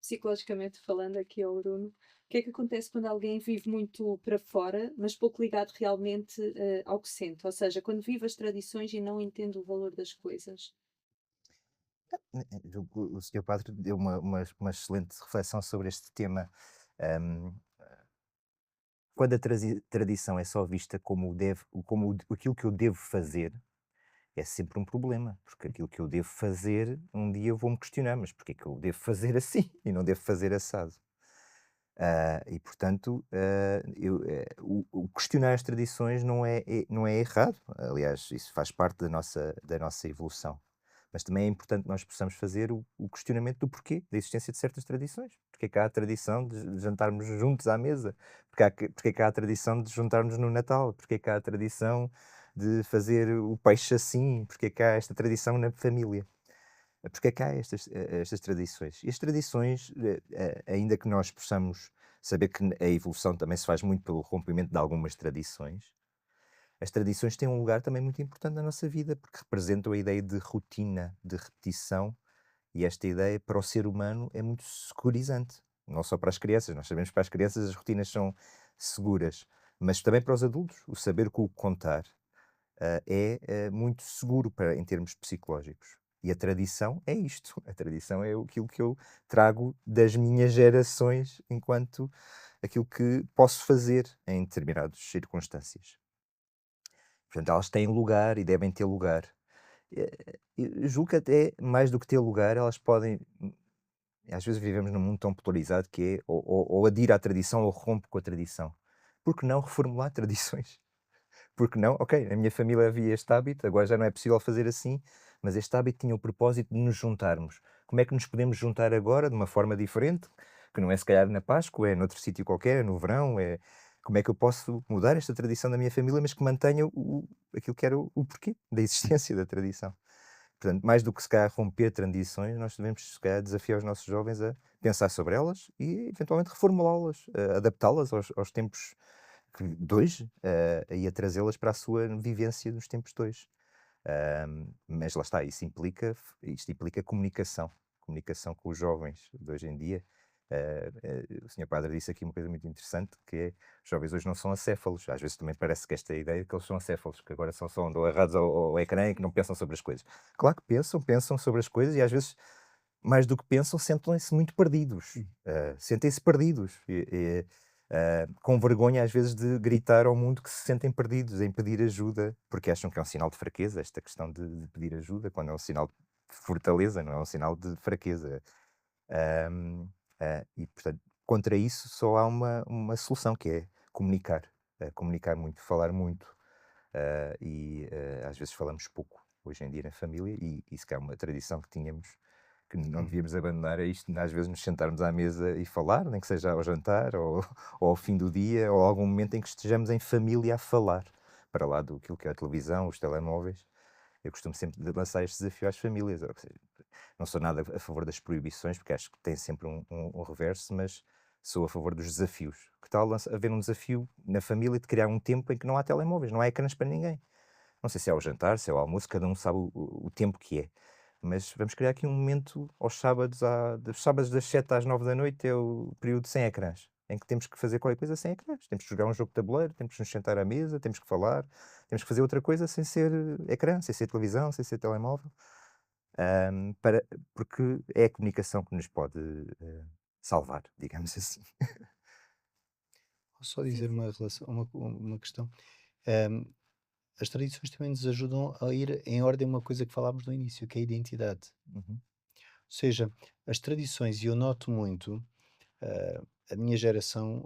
Psicologicamente falando aqui ao Bruno, o que é que acontece quando alguém vive muito para fora, mas pouco ligado realmente, ao que sente? Ou seja, quando vive as tradições e não entende o valor das coisas. Julgo que o senhor padre deu uma excelente reflexão sobre este tema. Hum, Quando a tradição é só vista como, aquilo que eu devo fazer, é sempre um problema, porque aquilo que eu devo fazer, um dia eu vou-me questionar, mas porque é que eu devo fazer assim e não devo fazer assado? E portanto, o questionar as tradições não é errado, aliás, isso faz parte da nossa evolução. Mas também é importante que nós possamos fazer o questionamento do porquê da existência de certas tradições. Porque é que há a tradição de jantarmos juntos à mesa? Porque é que há a tradição de juntarmos no Natal? Porque é que há a tradição de fazer o peixe assim? Porque é que há esta tradição na família? Porque é que há estas tradições? E as tradições, ainda que nós possamos saber que a evolução também se faz muito pelo rompimento de algumas tradições, as tradições têm um lugar também muito importante na nossa vida, porque representam a ideia de rotina, de repetição, e esta ideia para o ser humano é muito securizante. Não só para as crianças, nós sabemos que para as crianças as rotinas são seguras, mas também para os adultos, o saber com o contar é muito seguro em termos psicológicos. E a tradição é isto. A tradição é aquilo que eu trago das minhas gerações enquanto aquilo que posso fazer em determinadas circunstâncias. Portanto, elas têm lugar e devem ter lugar. Eu julgo que até mais do que ter lugar, elas podem. Às vezes vivemos num mundo tão polarizado que é ou adira à tradição ou rompe com a tradição. Por que não reformular tradições? Porque não? Ok, na minha família havia este hábito, agora já não é possível fazer assim, mas este hábito tinha o propósito de nos juntarmos. Como é que nos podemos juntar agora de uma forma diferente? Que não é se calhar na Páscoa, é noutro sítio qualquer, é no verão, é como é que eu posso mudar esta tradição da minha família, mas que mantenha aquilo que era o porquê da existência da tradição. Portanto, mais do que se calhar romper tradições, nós devemos se calhar desafiar os nossos jovens a pensar sobre elas e eventualmente reformulá-las, adaptá-las aos tempos de hoje, e a trazê-las para a sua vivência nos tempos de hoje. Mas lá está, isto implica comunicação, comunicação com os jovens de hoje em dia. O senhor padre disse aqui uma coisa muito interessante, que é, os jovens hoje não são acéfalos. Às vezes também parece que esta ideia de que eles são acéfalos, que agora só andam agarrados ao ecrã e que não pensam sobre as coisas. Claro que pensam sobre as coisas e às vezes, mais do que pensam, sentem-se muito perdidos. Sentem-se perdidos. Com vergonha às vezes de gritar ao mundo que se sentem perdidos, em pedir ajuda, porque acham que é um sinal de fraqueza, esta questão de pedir ajuda, quando é um sinal de fortaleza, não é um sinal de fraqueza. Ahm, e, portanto, contra isso só há uma solução, que é comunicar. Comunicar muito, falar muito. Às vezes falamos pouco hoje em dia na família, e isso que é uma tradição que tínhamos, que não Hum. devíamos abandonar, é isto, às vezes nos sentarmos à mesa e falar, nem que seja ao jantar ou ao fim do dia, ou algum momento em que estejamos em família a falar, para lá do que é a televisão, os telemóveis. Eu costumo sempre lançar este desafio às famílias. Ou seja, não sou nada a favor das proibições, porque acho que tem sempre um reverso, mas sou a favor dos desafios. Que tal haver um desafio na família de criar um tempo em que não há telemóveis, não há ecrãs para ninguém? Não sei se é ao jantar, se é ao almoço, cada um sabe o tempo que é. Mas vamos criar aqui um momento aos sábados, dos sábados das 7 às 9 da noite, é o período sem ecrãs, em que temos que fazer qualquer coisa sem ecrãs. Temos que jogar um jogo de tabuleiro, temos que nos sentar à mesa, temos que falar, temos que fazer outra coisa sem ser ecrã, sem ser televisão, sem ser telemóvel. para, porque é a comunicação que nos pode salvar, digamos assim. Vou só Sim, dizer sim. uma questão. Ahm, as tradições também nos ajudam a ir em ordem uma coisa que falámos no início, que é a identidade. Uhum. Ou seja, as tradições, e eu noto muito, ah, a minha geração,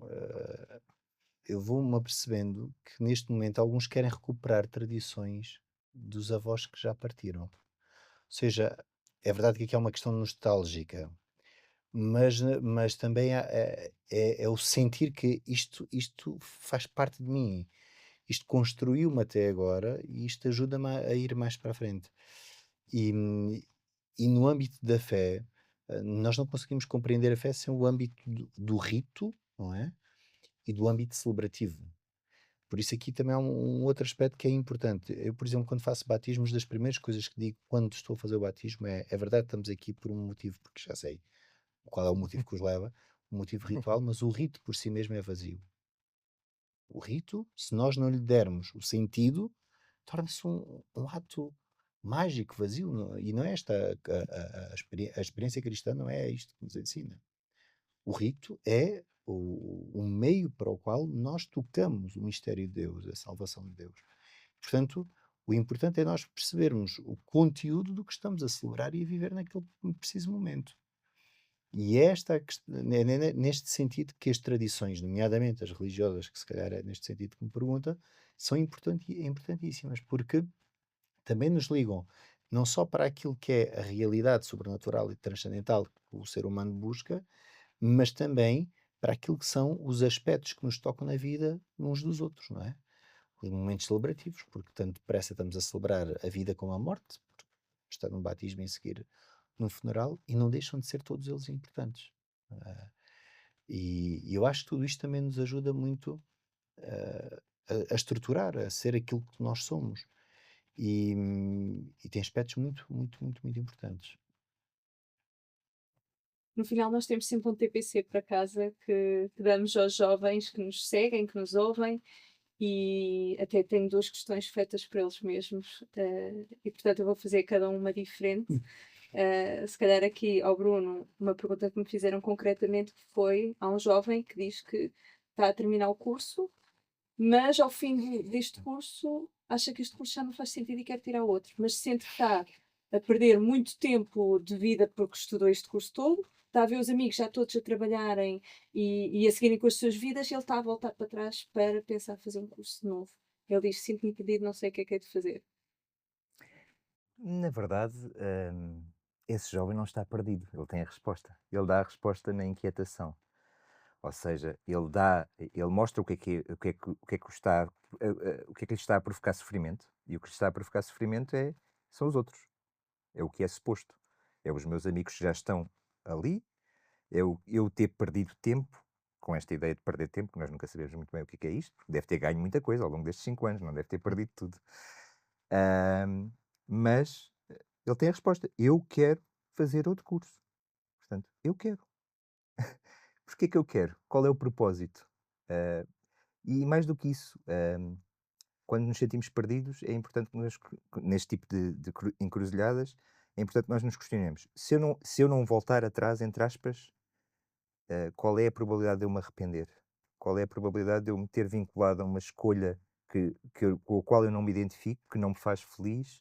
eu vou-me apercebendo que neste momento alguns querem recuperar tradições dos avós que já partiram. Ou seja, é verdade que aqui é uma questão nostálgica, mas também é o sentir que isto faz parte de mim. Isto construiu-me até agora e isto ajuda-me a ir mais para a frente. E, e no âmbito da fé, nós não conseguimos compreender a fé sem o âmbito do rito, não é? E do âmbito celebrativo. Por isso aqui também há um outro aspecto que é importante. Eu, por exemplo, quando faço batismos, das primeiras coisas que digo quando estou a fazer o batismo é verdade, estamos aqui por um motivo, porque já sei qual é o motivo que os leva, um motivo ritual, mas o rito por si mesmo é vazio. O rito, se nós não lhe dermos o sentido, torna-se um ato mágico, vazio. E não é esta a experiência cristã, não é isto que nos ensina. O rito é o meio para o qual nós tocamos o mistério de Deus, a salvação de Deus. Portanto, o importante é nós percebermos o conteúdo do que estamos a celebrar e a viver naquele preciso momento. E é esta a neste sentido que as tradições, nomeadamente as religiosas, que se calhar é neste sentido que me pergunta, são importantíssimas, porque também nos ligam não só para aquilo que é a realidade sobrenatural e transcendental que o ser humano busca, mas também para aquilo que são os aspectos que nos tocam na vida uns dos outros, não é? Os momentos celebrativos, porque tanto depressa estamos a celebrar a vida como a morte, porque está num batismo e em seguir num funeral, e não deixam de ser todos eles importantes. Ah, e eu acho que tudo isto também nos ajuda muito a estruturar, a ser aquilo que nós somos. E tem aspectos muito importantes. No final, nós temos sempre um TPC para casa que damos aos jovens que nos seguem, que nos ouvem, e até tenho duas questões feitas para eles mesmos, e portanto eu vou fazer cada uma diferente. Se calhar aqui ao Bruno, uma pergunta que me fizeram concretamente que foi: há um jovem que diz que está a terminar o curso, mas ao fim deste curso acha que este curso já não faz sentido e quer tirar outro, mas sente que está a perder muito tempo de vida porque estudou este curso todo, está a ver os amigos já todos a trabalharem e a seguirem com as suas vidas, e ele está a voltar para trás para pensar fazer um curso novo. Ele diz: sinto-me perdido, não sei o que é de fazer. Na verdade, esse jovem não está perdido, ele tem a resposta. Ele dá a resposta na inquietação. Ou seja, ele mostra o que é que lhe está a provocar sofrimento, e o que lhe está a provocar sofrimento são os outros, é o que é suposto. É os meus amigos que já estão ali, eu ter perdido tempo, com esta ideia de perder tempo, que nós nunca sabemos muito bem o que é isto, porque deve ter ganho muita coisa ao longo destes 5 anos, não deve ter perdido tudo. Ahm, mas ele tem a resposta: "Eu quero fazer outro curso". Portanto, eu quero. Porquê que eu quero? Qual é o propósito? Ah, e mais do que isso, quando nos sentimos perdidos, é importante que neste tipo de encruzilhadas, é importante que nós nos questionemos: se eu não voltar atrás, entre aspas, qual é a probabilidade de eu me arrepender? Qual é a probabilidade de eu me ter vinculado a uma escolha com a qual eu não me identifico, que não me faz feliz,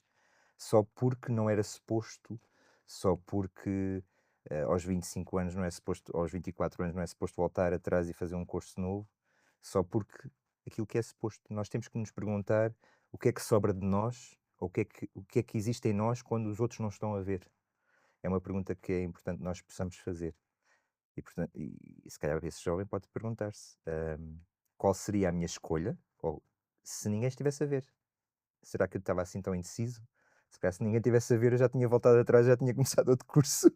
só porque não era suposto, só porque aos 25 anos não é suposto, aos 24 anos não é suposto voltar atrás e fazer um curso novo, só porque aquilo que é suposto. Nós temos que nos perguntar o que é que sobra de nós, ou o que é que existe em nós quando os outros não estão a ver. É uma pergunta que é importante nós possamos fazer. E, portanto, e se calhar esse jovem pode perguntar-se, qual seria a minha escolha, ou se ninguém estivesse a ver. Será que eu estava assim tão indeciso? Se calhar se ninguém estivesse a ver, eu já tinha voltado atrás, já tinha começado outro curso.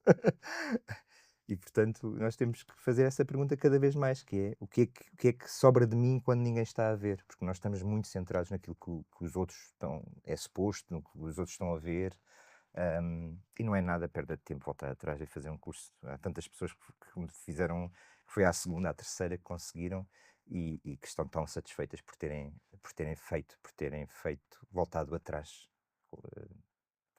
E portanto, nós temos que fazer essa pergunta cada vez mais, que é o que é que sobra de mim quando ninguém está a ver? Porque nós estamos muito centrados naquilo que os outros estão, é suposto, no que os outros estão a ver. E não é nada perda de tempo voltar atrás e fazer um curso. Há tantas pessoas que fizeram, que foi à segunda, à terceira, que conseguiram e que estão tão satisfeitas por terem feito, voltado atrás, eh,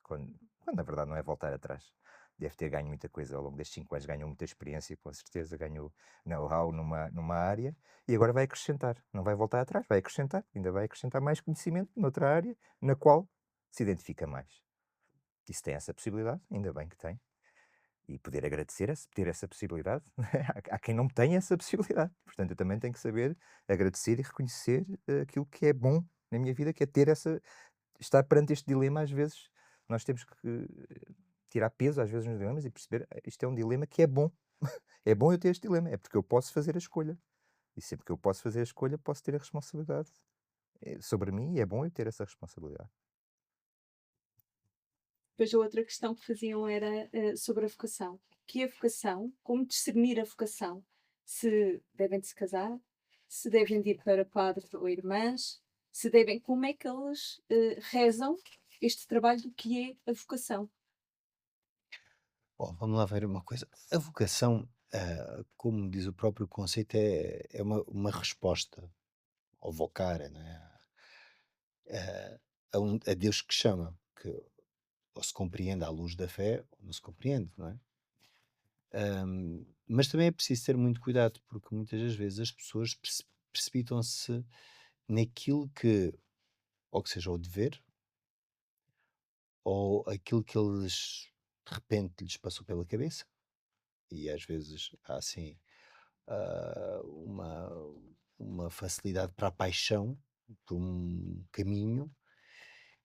quando, quando na verdade não é voltar atrás. Deve ter ganho muita coisa ao longo destes 5 anos, ganhou muita experiência, com certeza, ganhou know-how numa área e agora vai acrescentar, não vai voltar atrás, vai acrescentar, ainda vai acrescentar mais conhecimento noutra área na qual se identifica mais. E se tem essa possibilidade, ainda bem que tem. E poder agradecer ter essa possibilidade. Há quem não tenha essa possibilidade. Portanto, eu também tenho que saber agradecer e reconhecer, aquilo que é bom na minha vida, que é ter essa estar perante este dilema. Às vezes nós temos que tirar peso às vezes nos dilemas e perceber: isto é um dilema que é bom. É bom eu ter este dilema, é porque eu posso fazer a escolha. E sempre que eu posso fazer a escolha, posso ter a responsabilidade, sobre mim, e é bom eu ter essa responsabilidade. Depois a outra questão que faziam era sobre a vocação. Que a vocação, como discernir a vocação? Se devem de se casar, se devem de ir para padres ou irmãs, se devem, como é que eles rezam este trabalho do que é a vocação? Bom, vamos lá ver uma coisa. A vocação, como diz o próprio conceito, é uma resposta ao vocare, né? A Deus que chama, que ou se compreende à luz da fé, ou não se compreende, não é? Mas também é preciso ter muito cuidado, porque muitas das vezes as pessoas precipitam-se naquilo que, ou que seja o dever, ou aquilo que eles de repente lhes passou pela cabeça, e às vezes há assim ah, uma, uma facilidade para a paixão por um caminho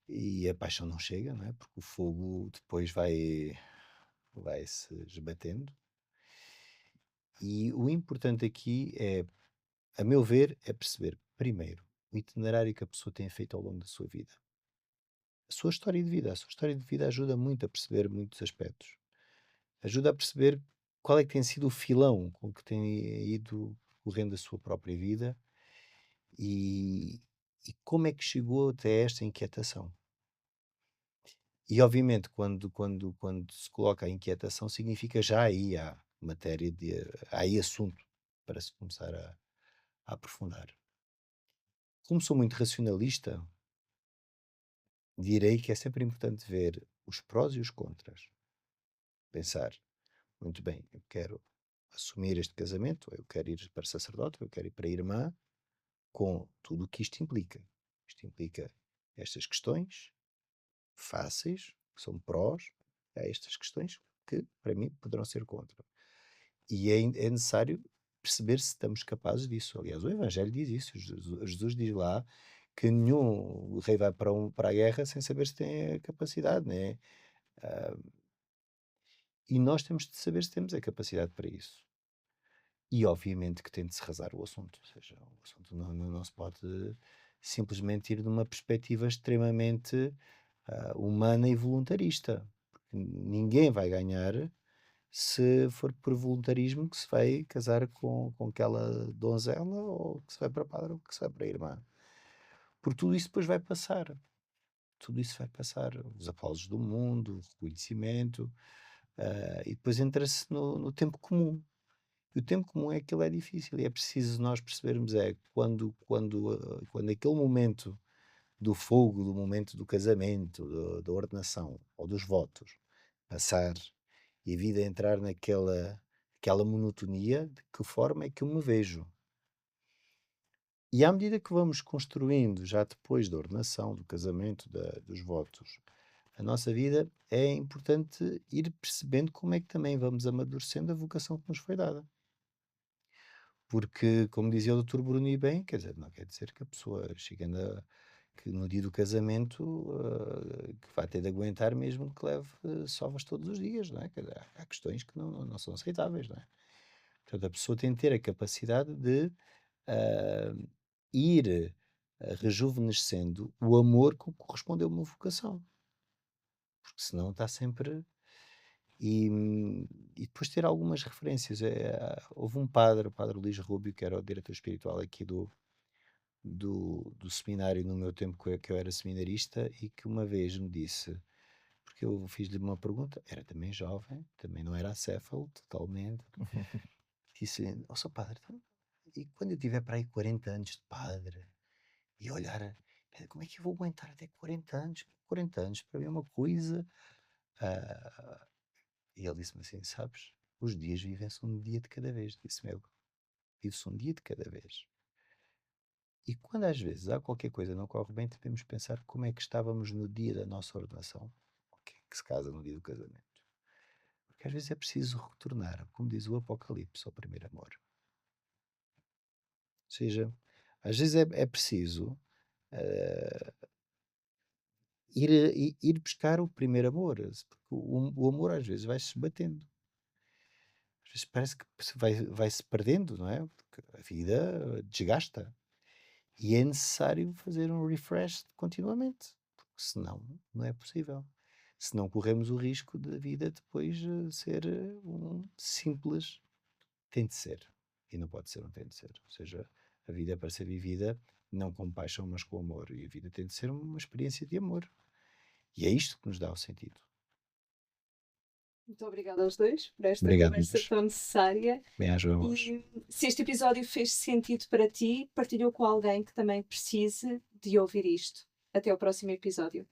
e a paixão não chega, não é? Porque o fogo depois vai se esbatendo. E o importante aqui é, a meu ver, é perceber, primeiro, o itinerário que a pessoa tem feito ao longo da sua vida. A sua história de vida. A sua história de vida ajuda muito a perceber muitos aspectos. Ajuda a perceber qual é que tem sido o filão com que tem ido correndo a sua própria vida e, e como é que chegou até esta inquietação. E obviamente quando se coloca a inquietação significa já aí há matéria há aí assunto para se começar a aprofundar. Como sou muito racionalista, direi que é sempre importante ver os prós e os contras. Pensar, muito bem, eu quero assumir este casamento, ou eu quero ir para sacerdote, ou eu quero ir para irmã, com tudo o que isto implica. Isto implica estas questões fáceis, que são prós, há estas questões que, para mim, poderão ser contra. E é necessário perceber se estamos capazes disso. Aliás, o Evangelho diz isso. Jesus diz lá que nenhum rei vai para a guerra sem saber se tem a capacidade, né? Ah, e nós temos de saber se temos a capacidade para isso. E obviamente que tem de se rasar o assunto. Ou seja, o assunto não se pode simplesmente ir de uma perspectiva extremamente humana e voluntarista. Porque ninguém vai ganhar se for por voluntarismo que se vai casar com aquela donzela, ou que se vai para padre, ou que se vai para irmã. Porque tudo isso depois vai passar. Tudo isso vai passar. Os aplausos do mundo, o reconhecimento, e depois entra-se no tempo comum. E o tempo comum é que ele é difícil e é preciso nós percebermos quando aquele momento do fogo, do momento do casamento, da ordenação ou dos votos passar e a vida entrar aquela monotonia, de que forma é que eu me vejo? E à medida que vamos construindo, já depois da ordenação, do casamento, dos votos, a nossa vida, é importante ir percebendo como é que também vamos amadurecendo a vocação que nos foi dada. Porque, como dizia o doutor Bruno e bem, quer dizer, não quer dizer que a pessoa chegando que no dia do casamento, que vai ter de aguentar mesmo que leve sovas todos os dias, não é? Quer dizer, há questões que não são aceitáveis, não é? Portanto, a pessoa tem de ter a capacidade de ah, ir rejuvenescendo o amor que correspondeu a uma vocação, porque senão está sempre. E, e depois ter algumas referências. Houve um padre, o padre Luís Rubio, que era o diretor espiritual aqui do seminário no meu tempo que eu era seminarista, e que uma vez me disse, porque eu fiz-lhe uma pergunta, era também jovem, também não era acéfalo totalmente, disse: ó Sr. Padre, então, e quando eu tiver para aí 40 anos de padre, e olhar, como é que eu vou aguentar até 40 anos? 40 anos para mim é uma coisa Ah, e ele disse-me assim: sabes, os dias vivem-se um dia de cada vez. Disse-me ele: vive-se um dia de cada vez. E quando às vezes há qualquer coisa que não corre bem, devemos pensar como é que estávamos no dia da nossa ordenação, que se casa no dia do casamento. Porque às vezes é preciso retornar, como diz o Apocalipse, ao primeiro amor. Ou seja, às vezes é preciso eh, ir buscar o primeiro amor, porque o amor às vezes vai-se batendo. Às vezes parece que vai-se perdendo, não é? Porque a vida desgasta. E é necessário fazer um refresh continuamente, porque senão não é possível. Senão corremos o risco da vida depois ser um simples tem de ser. E não pode ser um tem de ser. Ou seja, a vida é para ser vivida não com paixão, mas com amor. E a vida tem de ser uma experiência de amor. E é isto que nos dá o sentido. Muito obrigada aos dois por esta Obrigado, conversa Luís. tão necessária. Bem-aja a vós. E se este episódio fez sentido para ti, partilhou com alguém que também precise de ouvir isto. Até ao próximo episódio.